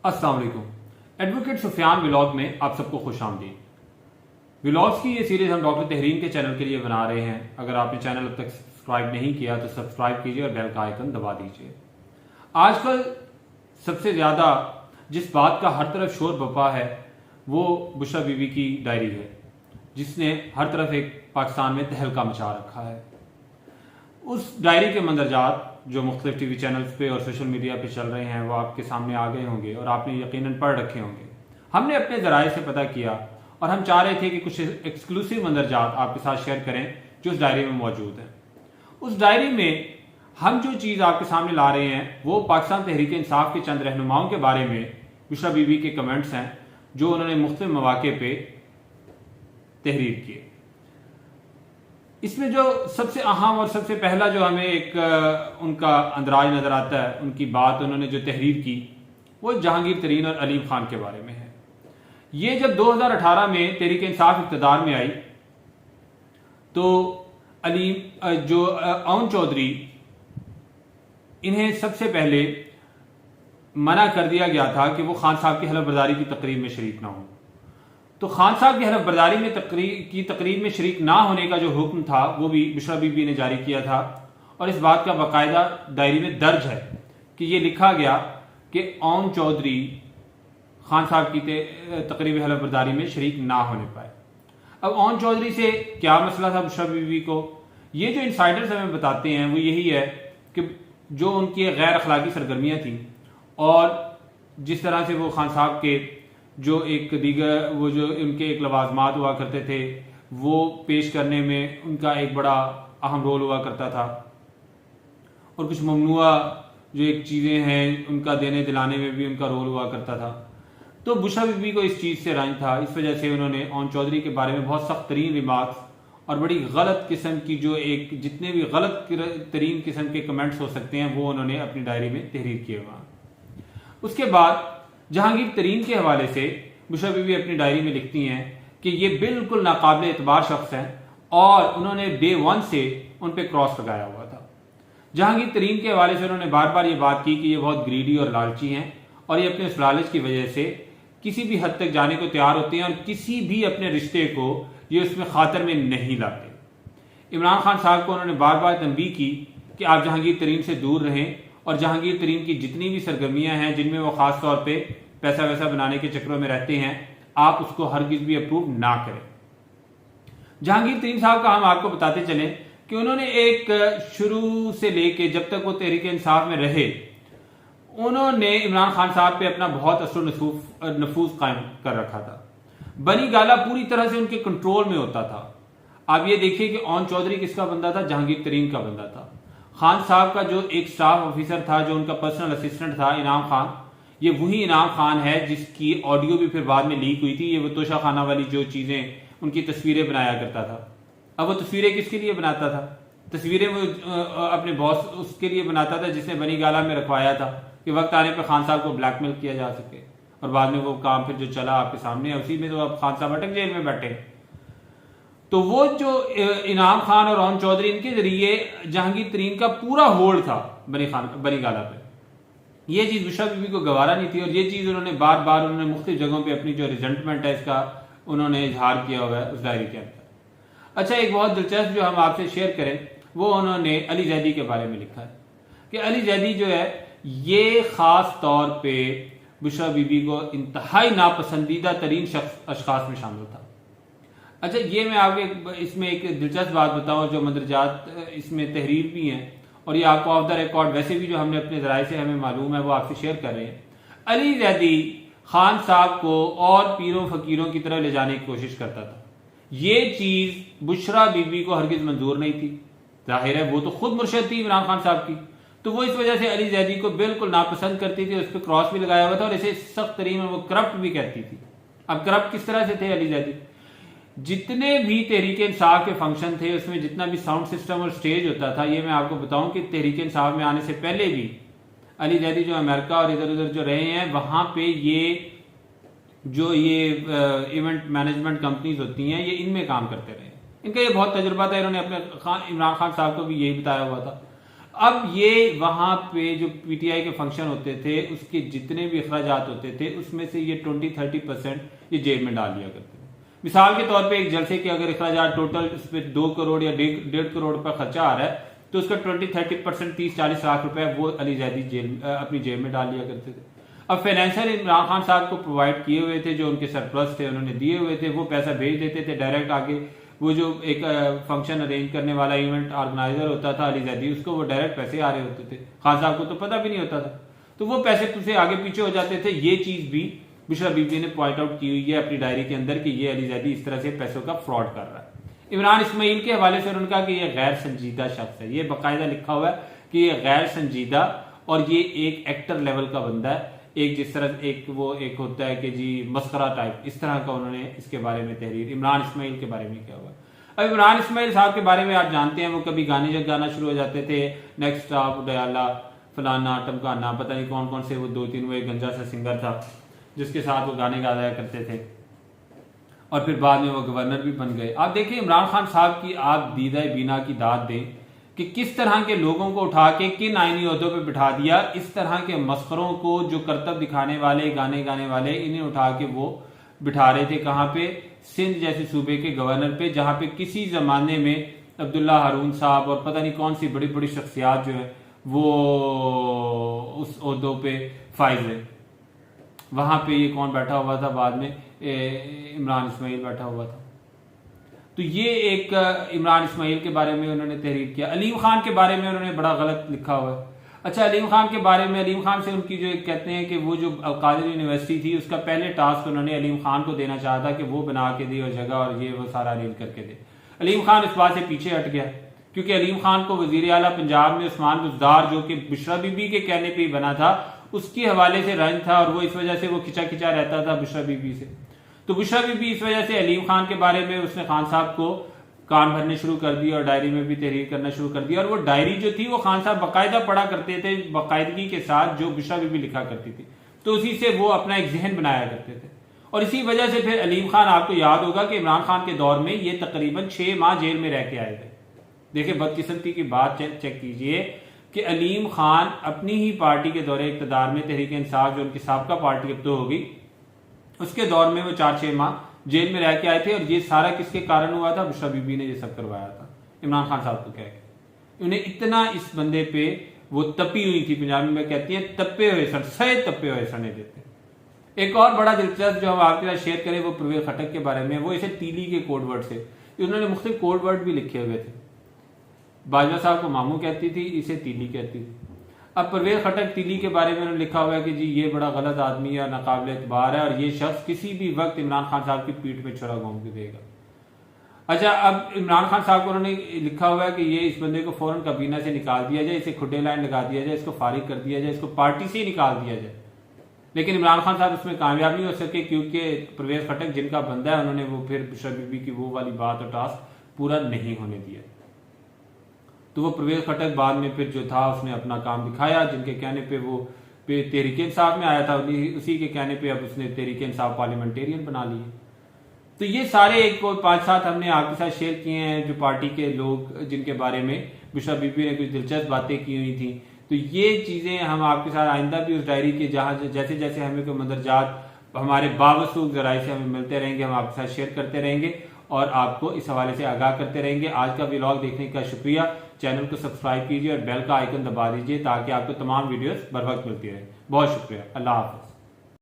अस्सलाम वालेकुम। Advocate Sufiyan vlog में आप सबको खुश आमदीद। व्लॉग्स की ये सीरीज हम डॉक्टर तहरीन के चैनल के लिए बना रहे हैं। अगर आपने चैनल अब तक सब्सक्राइब नहीं किया तो सब्सक्राइब कीजिए और बेल का आइकन दबा दीजिए। आजकल सबसे ज्यादा जिस बात का हर तरफ शोर बपा है वो बुशरा बीबी की डायरी है, जिसने हर तरफ एक पाकिस्तान में तहलका मचा रखा है। उस डायरी के मंदरजात जो मुख्तलिफ टीवी चैनल्स पे और सोशल मीडिया पे चल रहे हैं वो आपके सामने आ गए होंगे और आपने यकीनन पढ़ रखे होंगे। हमने अपने जराए से पता किया और हम चाह रहे थे कि कुछ एक्सक्लूसिव मंदरजात आपके साथ शेयर करें जो उस डायरी में मौजूद हैं। उस डायरी में हम जो चीज़ आपके सामने ला रहे हैं वो पाकिस्तान तहरीक इंसाफ के चंद रहनुमाओं के बारे में बुशरा बीबी के कमेंट्स हैं जो उन्होंने मुख्तलिफ मौके पे तहरीर किए। इसमें जो सबसे अहम और सबसे पहला जो हमें एक उनका अंदराज नजर आता है, उनकी बात उन्होंने जो तहरीर की वो जहांगीर तरीन और अलीम खान के बारे में है। ये जब 2018 में तहरीक इंसाफ इक़्तिदार में आई तो अलीम जो अवन चौधरी, इन्हें सबसे पहले मना कर दिया गया था कि वो खान साहब की हलफ बर्दारी की तकरीब में शरीक ना हो। तो खान साहब की हलफ बर्दारी में तकरीब में शरीक ना होने का जो हुक्म था वो भी बुशरा बीबी ने जारी किया था और इस बात का बाकायदा डायरी में दर्ज है कि ये लिखा गया कि अवन चौधरी खान साहब की तकरीब हलफ बर्दारी में शरीक ना होने पाए। अब अवन चौधरी से क्या मसला था बुशरा बीबी को, ये जो इंसाइडर्स हमें बताते हैं वो यही है कि जो उनकी गैर अखलाकी सरगर्मियाँ थी और जिस तरह से वो खान साहब के जो एक दीगर वो जो उनके एक लवाजमात हुआ करते थे वो पेश करने में उनका एक बड़ा अहम रोल हुआ करता था और कुछ ममनुआ जो एक चीज़ें हैं उनका देने दिलाने में भी उनका रोल हुआ करता था। तो बुशरा बीबी को इस चीज़ से रंज था, इस वजह से उन्होंने अवन चौधरी के बारे में बहुत सख्त तरीन रिमार्क्स और बड़ी गलत किस्म की जो एक जितने भी गलत तरीन किस्म के कमेंट्स हो सकते हैं वो उन्होंने अपनी डायरी में तहरीर किए हुआ। उसके बाद जहांगीर तरीन के हवाले से बुशरा बीबी अपनी डायरी में लिखती हैं कि ये बिल्कुल नाकाबिल एतबार शख्स हैं और उन्होंने डे 1 से उन पे क्रॉस लगाया हुआ था। जहांगीर तरीन के हवाले से उन्होंने बार बार ये बात की कि ये बहुत ग्रीडी और लालची हैं और ये अपने उस लालच की वजह से किसी भी हद तक जाने को तैयार होते हैं और किसी भी अपने रिश्ते को ये उसमें खातर में नहीं लाते। इमरान खान साहब को उन्होंने बार बार तंबीह की कि आप जहांगीर तरीन से दूर रहें और जहांगीर तरीन की जितनी भी सरगर्मियां हैं जिनमें वो खास तौर पे पैसा वैसा बनाने के चक्रों में रहते हैं आप उसको हरगिज भी अप्रूव ना करें। जहांगीर तरीन साहब का हम आपको बताते चले कि उन्होंने एक शुरू से लेके जब तक वो तहरीक इंसाफ में रहे उन्होंने इमरान खान साहब पे अपना बहुत असर नफूज कायम कर रखा था। बनी गाला पूरी तरह से उनके कंट्रोल में होता था। आप ये देखिए कि अवन चौधरी किसका बंदा था, जहांगीर तरीन का बंदा था। खान साहब का जो एक स्टाफ ऑफिसर था जो उनका पर्सनल असिस्टेंट था इनाम खान, ये वही इनाम खान है जिसकी ऑडियो भी फिर बाद में लीक हुई थी। ये वो तोशा खाना वाली जो चीजें उनकी तस्वीरें बनाया करता था। अब वो तस्वीरें किसके लिए बनाता था? तस्वीरें वो अपने बॉस उसके लिए बनाता था जिसने बनी गाला में रखवाया था कि वक्त आने पर खान साहब को ब्लैकमेल किया जा सके और बाद में वो काम फिर जो चला आपके सामने है उसी में तो अब खान साहब अटक जेल में बैठे। तो वो जो इनाम खान और अवन चौधरी इनके जरिए जहांगीर तरीन का पूरा होल्ड था बनी गाला पे। ये चीज बुशरा बीबी को गवारा नहीं थी और ये चीज उन्होंने बार बार उन्होंने मुख्तलिफ जगहों पे अपनी जो रिजेंटमेंट है इसका उन्होंने इजहार किया हुआ है उस डायरी के अंदर। अच्छा, एक बहुत दिलचस्प जो हम आपसे शेयर करें वो उन्होंने अली जैदी के बारे में लिखा है कि अली जैदी जो है ये खास तौर पे बुशरा बीबी को इंतहाई नापसंदीदा तरीन अशखास में शामिल था। अच्छा, ये मैं आपको इसमें एक दिलचस्प बात बताऊं जो मंदरजात इसमें तहरीर भी हैं और ये आपको ऑफ द रिकॉर्ड वैसे भी जो हमने अपने जराए से हमें मालूम है वो आपसे शेयर कर रहे हैं। अली जैदी खान साहब को और पीरों फकीरों की तरह ले जाने की कोशिश करता था। ये चीज बुशरा बीबी को हरगिज मंजूर नहीं थी। जाहिर है वो तो खुद मुर्शद थी इमरान खान साहब की, तो वो इस वजह से अली जैदी को बिल्कुल नापसंद करती थी, उस पर क्रॉस भी लगाया हुआ था और इसे सख्त तरीन वो करप्ट भी कहती थी। अब करप्ट किस तरह से थे अली जैदी? जितने भी तहरीक इंसाफ के फंक्शन थे उसमें जितना भी साउंड सिस्टम और स्टेज होता था, ये मैं आपको बताऊं कि तहरीक इंसाफ में आने से पहले भी अली जैदी जो अमेरिका और इधर उधर जो रहे हैं वहां पे ये जो ये इवेंट मैनेजमेंट कंपनीज होती हैं ये इनमें काम करते रहे। इनका ये बहुत तजुर्बा था, इन्होंने अपने इमरान खान साहब को भी यही बताया हुआ था। अब ये वहां पे जो पीटीआई के फंक्शन होते थे उसके जितने भी अखराजात होते थे उसमें से ये 20-30% ये जेब में डाल दिया करते थे। मिसाल के तौर पे एक जलसे के अगर अखराजात टोटल उस पर 2 करोड़ या 1.5 करोड़ रुपया खर्चा आ रहा है तो उसका 20-30% 30-40 लाख रुपए वो अली जैदी अपनी जेब में डाल लिया करते थे। अब फाइनेंशियल इमरान खान साहब को प्रोवाइड किए हुए थे, जो उनके सरप्लस थे उन्होंने दिए हुए थे, वो पैसा भेज देते थे डायरेक्ट आगे। वो जो एक फंक्शन अरेंज करने वाला इवेंट ऑर्गेनाइजर होता था अली जैदी, उसको वो डायरेक्ट पैसे आ रहे होते थे, खान साहब को तो पता भी नहीं होता था, तो वो पैसे तुझसे आगे पीछे हो जाते थे। ये चीज भी बुशरा बीबी ने पॉइंट आउट की हुई है अपनी डायरी के अंदर कि ये अली जैदी इस तरह से पैसों का फ्रॉड कर रहा है। इमरान इस्माइल के हवाले से उन्होंने कहा कि ये गैर संजीदा शख्स है, ये बाकायदा लिखा हुआ है कि ये गैर संजीदा और ये एक एक्टर लेवल का बंदा है, एक जिस तरह एक होता है कि जी मस्करा टाइप, इस तरह का उन्होंने इसके बारे में तहरीर इमरान इस्माइल के बारे में किया हुआ है। अब इमरान इस्माइल साहब के बारे में आप जानते हैं, वो कभी गाने जब गाना शुरू हो जाते थे, नेक्स्ट स्टॉप दयाला फलाना टमकाना, पता नहीं कौन कौन से वो 2-3, वो एक गंजा सा सिंगर था जिसके साथ वो गाने गाया करते थे और फिर बाद में वो गवर्नर भी बन गए। आप देखिए इमरान खान साहब की आप दीदा बीना की दाद दें कि किस तरह के लोगों को उठा के किन आईनी ओहदों पे बिठा दिया। इस तरह के मस्खरों को, जो करतब दिखाने वाले, गाने गाने वाले, इन्हें उठा के वो बिठा रहे थे कहाँ पे, सिंध जैसे सूबे के गवर्नर पे, जहां पे किसी जमाने में अब्दुल्ला हारून साहब और पता नहीं कौन सी बड़ी बड़ी शख्सियात जो है वो उस ओहदों पे फाइज है। वहां पे ये कौन बैठा हुआ था बाद में, इमरान इस्माइल बैठा हुआ था। तो ये एक इमरान इस्माइल के बारे में उन्होंने तहरीर किया। अलीम खान के बारे में उन्होंने बड़ा गलत लिखा हुआ है। अच्छा, अलीम खान के बारे में, अलीम खान से उनकी जो कहते हैं कि वो जो अलकादिर यूनिवर्सिटी थी उसका पहले टास्क उन्होंने अलीम खान को देना चाहा था कि वो बना के दे और जगह और ये वो सारा अरेंज करके दे। अलीम खान इस बात से पीछे हट गया क्योंकि अलीम खान को वजीर आला पंजाब में उस्मान बुज़दार, जो कि बुशरा बीबी के कहने पर ही बना था, उसके हवाले से रंज था और वो इस वजह से वो खिंचा खिंचा रहता था बुशरा बीबी से। तो बुशरा बीबी इस वजह से अलीम खान के बारे में उसने खान साहब को कान भरने शुरू कर दिया और डायरी में भी तहरीर करना शुरू कर दिया। और वो डायरी जो थी वो खान साहब बाकायदा पढ़ा करते थे, बाकायदगी के साथ, जो बुशरा बीबी लिखा करती थी, तो उसी से वो अपना एक जहन बनाया करते थे। और इसी वजह से फिर अलीम खान, आपको याद होगा कि इमरान खान के दौर में ये तकरीबन 6 माह जेल में रह के आए थे। देखिए बदकिस्मती की बात चेक कीजिए कि अलीम खान अपनी ही पार्टी के दौरे इक़्तिदार में, तहरीक इंसाफ जो उनकी साबका पार्टी अब तो होगी, उसके दौर में वो 4-6 माह जेल में रह के आए थे। और ये सारा किसके कारण हुआ था? बुशरा बीबी ने ये सब करवाया था इमरान खान साहब को कह के। उन्हें इतना इस बंदे पे वो तपी हुई थी, पंजाबी में कहती है तपे हुए सर, सहे तपे हुए सने देते। एक और बड़ा दिलचस्प जो हम आपके साथ शेयर करें वो परवेज खटक के बारे में। वो इसे तीली के कोड वर्ड से, उन्होंने मुख्तलिफ कोड वर्ड भी लिखे हुए थे। बाजवा साहब को मामू कहती थी, इसे तीली कहती थी। अब परवेज खटक तीली के बारे में उन्होंने लिखा हुआ है कि जी ये बड़ा गलत आदमी है, नाकाबिल एतबार है और ये शख्स किसी भी वक्त इमरान खान साहब की पीठ पे छुरा घूम के देगा। अच्छा, अब इमरान खान साहब को उन्होंने लिखा हुआ है कि ये इस बंदे को फौरन काबीना से निकाल दिया जाए, इसे खुड्डे लाइन लगा दिया जाए, इसको फारिग कर दिया जाए, इसको पार्टी से ही निकाल दिया जाए। लेकिन इमरान खान साहब उसमें कामयाब नहीं हो सके क्योंकि परवेज खटक जिनका बंदा है, उन्होंने वो फिर बुशरा बीबी की वो वाली बात और टास्क पूरा नहीं होने दिया। तो वो परवेज खटक बाद में फिर जो था उसने अपना काम दिखाया, जिनके कहने पे वो तहरीक इंसाफ में आया था, उसी के कहने पे अब उसने तहरीक इंसाफ पार्लियामेंटेरियन बना ली। तो ये सारे एक को 5-7 हमने आपके साथ शेयर किए हैं जो पार्टी के लोग, जिनके बारे में बुशरा बीबी ने कुछ दिलचस्प बातें की हुई थी। तो ये चीज़ें हम आपके साथ आइंदा भी उस डायरी के जहाँ जैसे जैसे हमें कोई मंदरजात हमारे बावसूख जराए से हमें मिलते रहेंगे, हम आपके साथ शेयर करते रहेंगे और आपको इस हवाले से आगाह करते रहेंगे। आज का व्लॉग देखने का शुक्रिया। चैनल को सब्सक्राइब कीजिए और बेल का आइकन दबा दीजिए ताकि आपको तमाम वीडियोस बर वक्त मिलती रहे। बहुत शुक्रिया। अल्लाह हाफ़िज़।